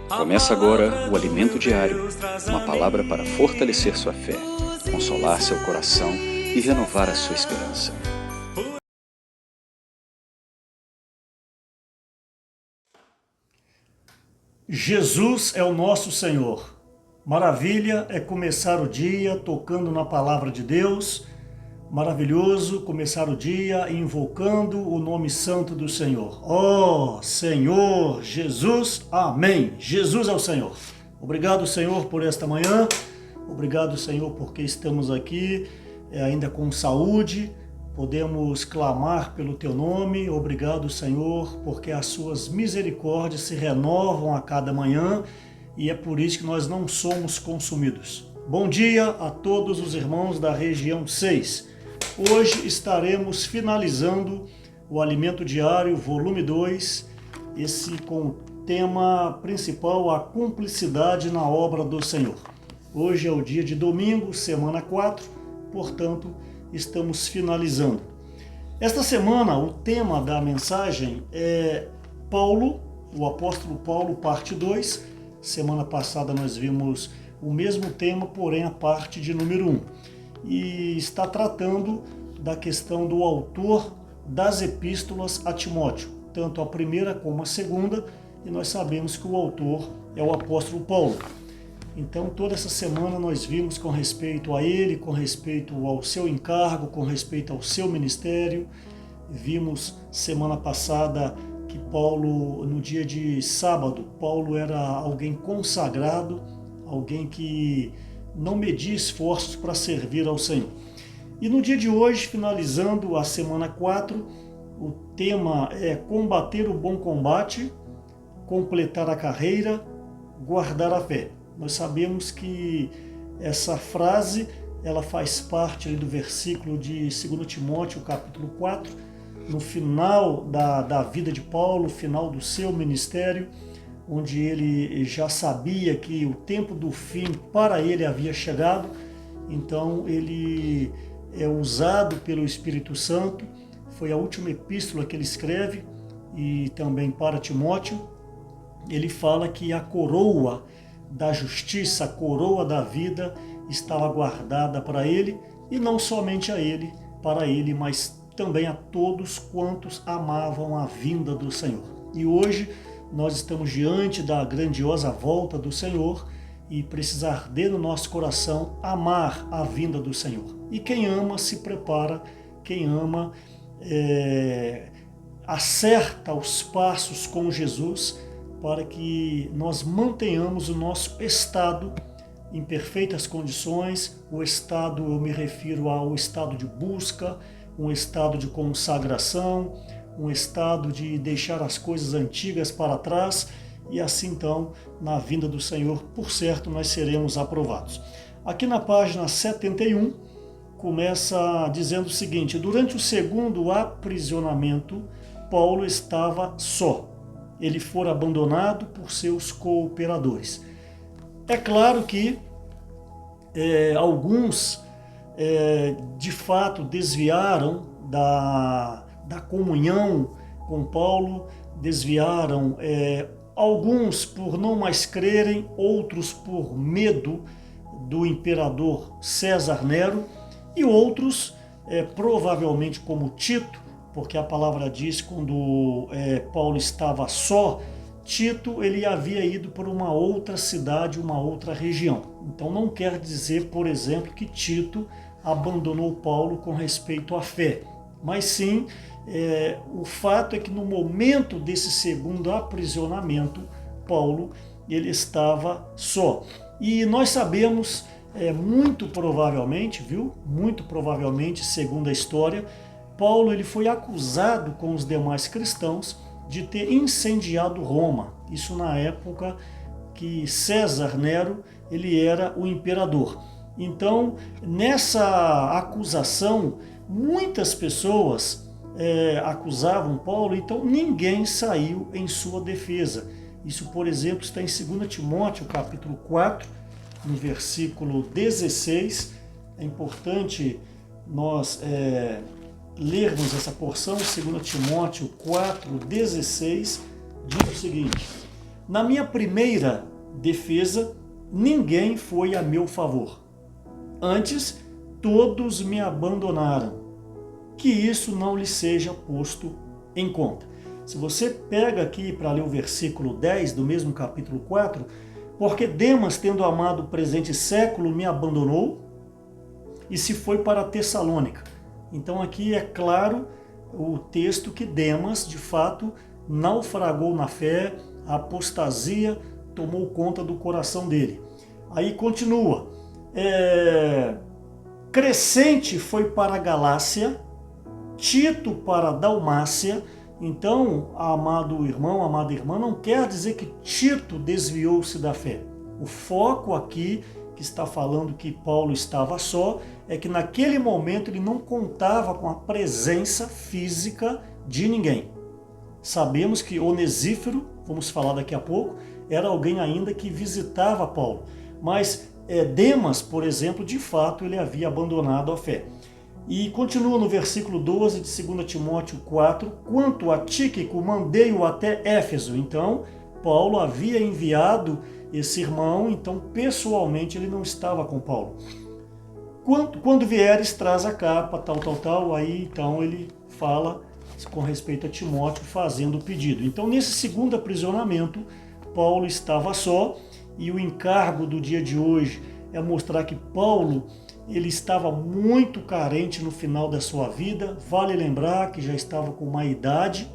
Começa agora o Alimento Diário, uma palavra para fortalecer sua fé, consolar seu coração e renovar a sua esperança. Jesus é o nosso Senhor. Maravilha é começar o dia tocando na palavra de Deus. Maravilhoso começar o dia invocando o nome santo do Senhor. Oh, Senhor Jesus, amém. Jesus é o Senhor. Obrigado, Senhor, por esta manhã. Obrigado, Senhor, porque estamos aqui ainda com saúde. Podemos clamar pelo Teu nome. Obrigado, Senhor, porque as Suas misericórdias se renovam a cada manhã e é por isso que nós não somos consumidos. Bom dia a todos os irmãos da região 6. Hoje estaremos finalizando o Alimento Diário, volume 2, esse com o tema principal, a cumplicidade na obra do Senhor. Hoje é o dia de domingo, semana 4, portanto, estamos finalizando. Esta semana, o tema da mensagem é Paulo, o apóstolo Paulo, parte 2. Semana passada nós vimos o mesmo tema, porém a parte de número 1. E está tratando da questão do autor das epístolas a Timóteo, tanto a primeira como a segunda, e nós sabemos que o autor é o apóstolo Paulo. Então, toda essa semana nós vimos com respeito a ele, com respeito ao seu encargo, com respeito ao seu ministério. Vimos semana passada que Paulo, no dia de sábado, Paulo era alguém consagrado, alguém que não media esforços para servir ao Senhor. E no dia de hoje, finalizando a semana 4, o tema é combater o bom combate, completar a carreira, guardar a fé. Nós sabemos que essa frase ela faz parte do versículo de 2 Timóteo, capítulo 4, no final da vida de Paulo, final do seu ministério, onde ele já sabia que o tempo do fim para ele havia chegado. Então ele é usado pelo Espírito Santo, foi a última epístola que ele escreve, e também para Timóteo. Ele fala que a coroa da justiça, a coroa da vida estava guardada para ele, e não somente a ele, para ele, mas também a todos quantos amavam a vinda do Senhor. E hoje nós estamos diante da grandiosa volta do Senhor e precisa arder no nosso coração amar a vinda do Senhor. E quem ama se prepara, quem ama acerta os passos com Jesus para que nós mantenhamos o nosso estado em perfeitas condições. O estado, eu me refiro ao estado de busca, um estado de consagração, um estado de deixar as coisas antigas para trás, e assim então, na vinda do Senhor, por certo, nós seremos aprovados. Aqui na página 71, começa dizendo o seguinte: durante o segundo aprisionamento, Paulo estava só. Ele fora abandonado por seus cooperadores. É claro que alguns, de fato, desviaram da comunhão com Paulo, desviaram, alguns por não mais crerem, outros por medo do imperador César Nero, e outros, provavelmente como Tito, porque a palavra diz quando Paulo estava só, Tito ele havia ido para uma outra cidade, uma outra região. Então não quer dizer, por exemplo, que Tito abandonou Paulo com respeito à fé, mas sim, o fato é que no momento desse segundo aprisionamento, Paulo ele estava só. E nós sabemos, muito provavelmente, muito provavelmente, segundo a história, Paulo ele foi acusado com os demais cristãos de ter incendiado Roma. Isso na época que César Nero ele era o imperador. Então, nessa acusação, muitas pessoas acusavam Paulo, então ninguém saiu em sua defesa. Isso, por exemplo, está em 2 Timóteo, capítulo 4, no versículo 16. É importante nós lermos essa porção. 2 Timóteo 4, 16, diz o seguinte: Na minha primeira defesa, ninguém foi a meu favor. Antes, todos me abandonaram. Que isso não lhe seja posto em conta. Se você pega aqui para ler o versículo 10 do mesmo capítulo 4, porque Demas, tendo amado o presente século, me abandonou e se foi para Tessalônica. Então aqui é claro o texto que Demas, de fato, naufragou na fé, a apostasia tomou conta do coração dele. Aí continua. Crescente foi para a Galácia, Tito para a Dalmácia. Então, amado irmão, amada irmã, não quer dizer que Tito desviou-se da fé. O foco aqui, que está falando que Paulo estava só, é que naquele momento ele não contava com a presença física de ninguém. Sabemos que Onesíforo, vamos falar daqui a pouco, era alguém ainda que visitava Paulo. Mas Demas, por exemplo, de fato ele havia abandonado a fé. E continua no versículo 12 de 2 Timóteo 4, quanto a Tíquico, mandei-o até Éfeso. Então, Paulo havia enviado esse irmão, então pessoalmente ele não estava com Paulo. Quando vieres, traz a capa, tal, aí então ele fala com respeito a Timóteo, fazendo o pedido. Então, nesse segundo aprisionamento, Paulo estava só, e o encargo do dia de hoje é mostrar que Paulo ele estava muito carente no final da sua vida. Vale lembrar que já estava com uma idade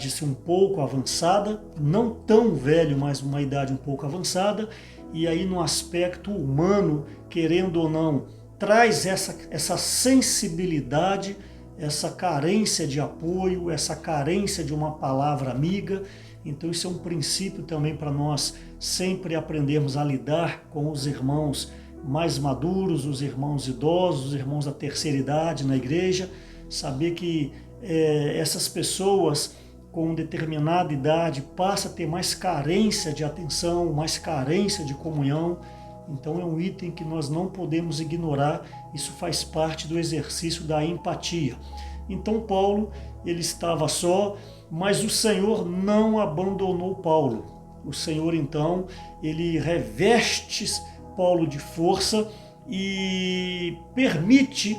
assim, um pouco avançada, não tão velho, mas uma idade um pouco avançada, e aí no aspecto humano, querendo ou não, traz essa sensibilidade, essa carência de apoio, essa carência de uma palavra amiga. Então isso é um princípio também para nós sempre aprendermos a lidar com os irmãos mais maduros, os irmãos idosos, os irmãos da terceira idade na igreja, saber que essas pessoas com determinada idade passam a ter mais carência de atenção, mais carência de comunhão. Então é um item que nós não podemos ignorar, isso faz parte do exercício da empatia. Então Paulo, ele estava só, mas o Senhor não abandonou Paulo. O Senhor, então, ele reveste Paulo de força e permite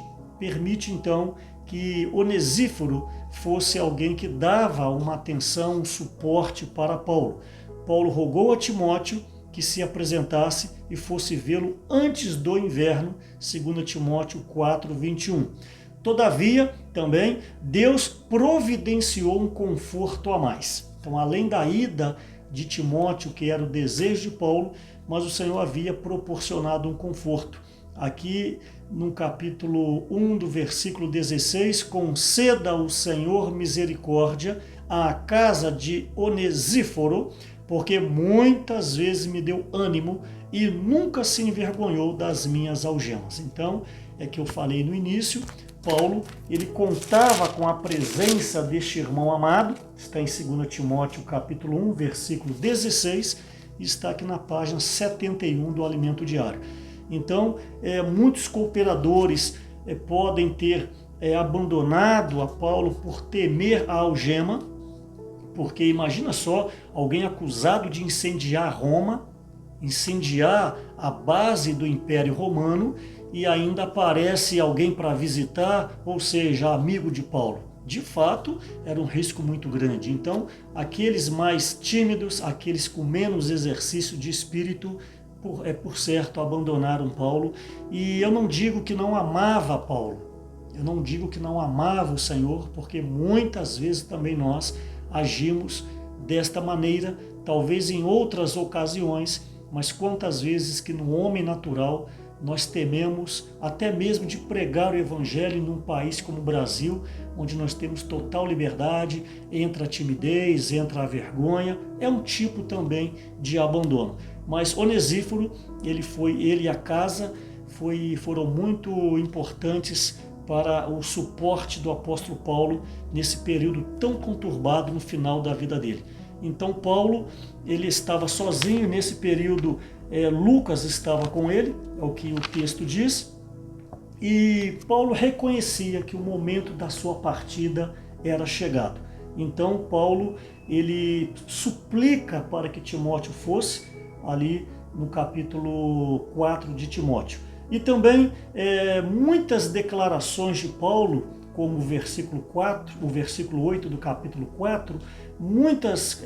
então, que Onesíforo fosse alguém que dava uma atenção, um suporte para Paulo. Paulo rogou a Timóteo que se apresentasse e fosse vê-lo antes do inverno, 2 Timóteo 4, 21. Todavia, também, Deus providenciou um conforto a mais. Então, além da ida de Timóteo, que era o desejo de Paulo, mas o Senhor havia proporcionado um conforto. Aqui, no capítulo 1, do versículo 16, conceda o Senhor misericórdia à casa de Onesíforo, porque muitas vezes me deu ânimo e nunca se envergonhou das minhas algemas. Então, é que eu falei no início, Paulo, ele contava com a presença deste irmão amado, está em 2 Timóteo capítulo 1, versículo 16, e está aqui na página 71 do Alimento Diário. Então, muitos cooperadores podem ter abandonado a Paulo por temer a algema, porque imagina só, alguém acusado de incendiar Roma, incendiar a base do Império Romano, e ainda aparece alguém para visitar, ou seja, amigo de Paulo. De fato, era um risco muito grande. Então, aqueles mais tímidos, aqueles com menos exercício de espírito, por certo, abandonaram Paulo. E eu não digo que não amava Paulo, eu não digo que não amava o Senhor, porque muitas vezes também nós agimos desta maneira, talvez em outras ocasiões, mas quantas vezes que no homem natural nós tememos até mesmo de pregar o Evangelho num país como o Brasil, onde nós temos total liberdade, entra a timidez, entra a vergonha, é um tipo também de abandono. Mas Onesíforo, ele e a casa foram muito importantes para o suporte do apóstolo Paulo nesse período tão conturbado no final da vida dele. Então Paulo, ele estava sozinho nesse período, Lucas estava com ele, é o que o texto diz, e Paulo reconhecia que o momento da sua partida era chegado. Então Paulo, ele suplica para que Timóteo fosse, ali no capítulo 4 de Timóteo. E também muitas declarações de Paulo, como o versículo 4, o versículo 8 do capítulo 4, muitas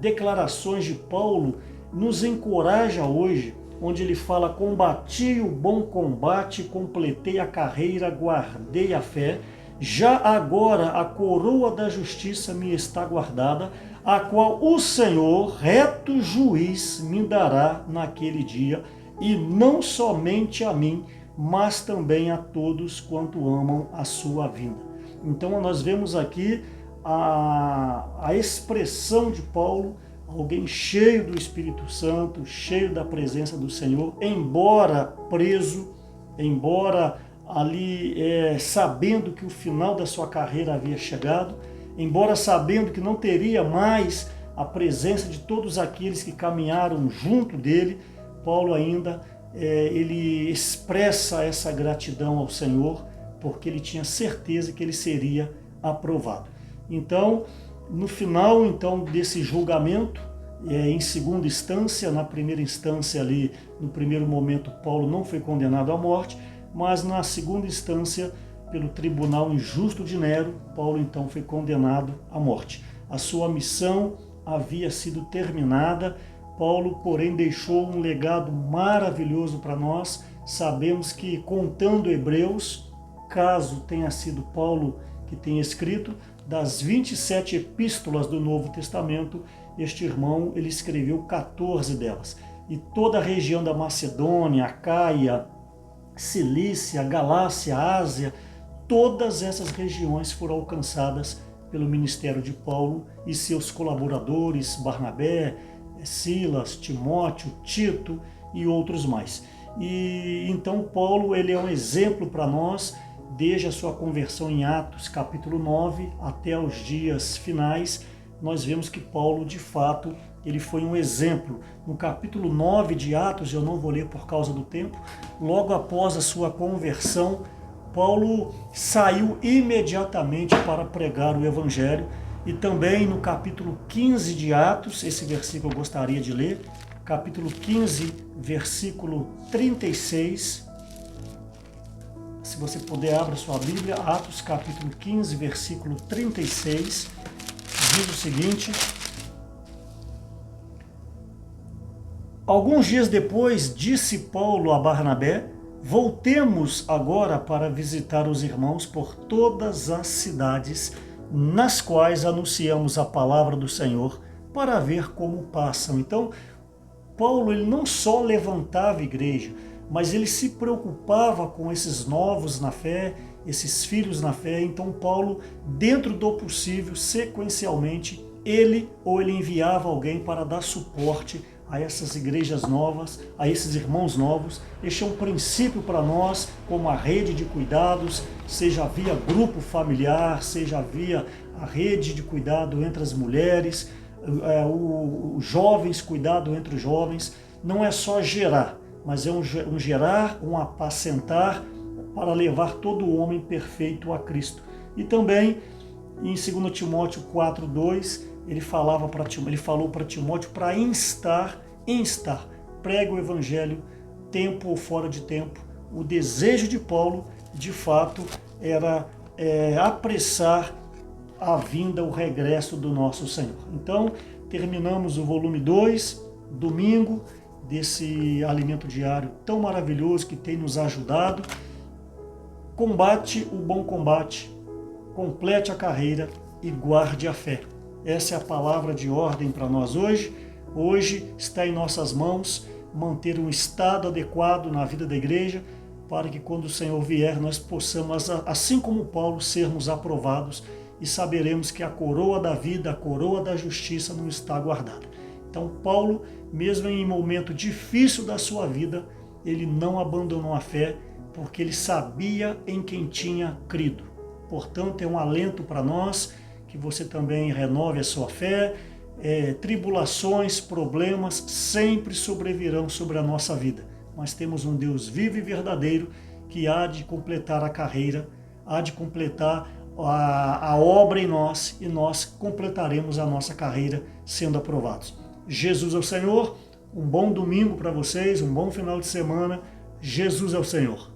declarações de Paulo nos encoraja hoje, onde ele fala: combati o bom combate, completei a carreira, guardei a fé, já agora a coroa da justiça me está guardada, a qual o Senhor, reto juiz, me dará naquele dia, e não somente a mim, mas também a todos quanto amam a sua vinda. Então nós vemos aqui a expressão de Paulo, alguém cheio do Espírito Santo, cheio da presença do Senhor, embora preso, embora ali sabendo que o final da sua carreira havia chegado, embora sabendo que não teria mais a presença de todos aqueles que caminharam junto dele, Paulo ainda ele expressa essa gratidão ao Senhor, porque ele tinha certeza que ele seria aprovado. Então, no final desse julgamento, em segunda instância, na primeira instância ali, no primeiro momento, Paulo não foi condenado à morte, mas na segunda instância, pelo tribunal injusto de Nero, Paulo então foi condenado à morte. A sua missão havia sido terminada. Paulo, porém, deixou um legado maravilhoso para nós. Sabemos que, contando Hebreus, caso tenha sido Paulo que tenha escrito, das 27 epístolas do Novo Testamento, este irmão ele escreveu 14 delas. E toda a região da Macedônia, Acaia, Cilícia, Galácia, Ásia, todas essas regiões foram alcançadas pelo ministério de Paulo e seus colaboradores, Barnabé, Silas, Timóteo, Tito e outros mais. E então Paulo ele é um exemplo para nós, desde a sua conversão em Atos capítulo 9 até os dias finais. Nós vemos que Paulo, de fato, ele foi um exemplo. No capítulo 9 de Atos, eu não vou ler por causa do tempo, logo após a sua conversão, Paulo saiu imediatamente para pregar o Evangelho. E também no capítulo 15 de Atos, esse versículo eu gostaria de ler, capítulo 15, versículo 36. Se você puder, abra sua Bíblia, Atos capítulo 15, versículo 36, diz o seguinte: alguns dias depois, disse Paulo a Barnabé: voltemos agora para visitar os irmãos por todas as cidades nas quais anunciamos a palavra do Senhor, para ver como passam. Então, Paulo ele não só levantava a igreja, mas ele se preocupava com esses novos na fé, esses filhos na fé. Então Paulo, dentro do possível, sequencialmente, ele enviava alguém para dar suporte a essas igrejas novas, a esses irmãos novos. Este é um princípio para nós, como a rede de cuidados, seja via grupo familiar, seja via a rede de cuidado entre as mulheres, os jovens, cuidado entre os jovens. Não é só gerar, mas é um gerar, um apacentar, para levar todo o homem perfeito a Cristo. E também, em 2 Timóteo 4:2, ele falou para Timóteo para instar, prega o Evangelho, tempo ou fora de tempo. O desejo de Paulo, de fato, era apressar a vinda, o regresso do nosso Senhor. Então, terminamos o volume 2, domingo, desse alimento diário tão maravilhoso que tem nos ajudado. Combate o bom combate, complete a carreira e guarde a fé. Essa é a palavra de ordem para nós hoje. Hoje está em nossas mãos manter um estado adequado na vida da igreja, para que quando o Senhor vier nós possamos, assim como Paulo, sermos aprovados e saberemos que a coroa da vida, a coroa da justiça não está guardada. Então Paulo, mesmo em um momento difícil da sua vida, ele não abandonou a fé, porque ele sabia em quem tinha crido. Portanto, é um alento para nós, que você também renove a sua fé. Tribulações, problemas sempre sobrevirão sobre a nossa vida, mas temos um Deus vivo e verdadeiro que há de completar a carreira, há de completar a obra em nós e nós completaremos a nossa carreira sendo aprovados. Jesus é o Senhor, um bom domingo para vocês, um bom final de semana. Jesus é o Senhor.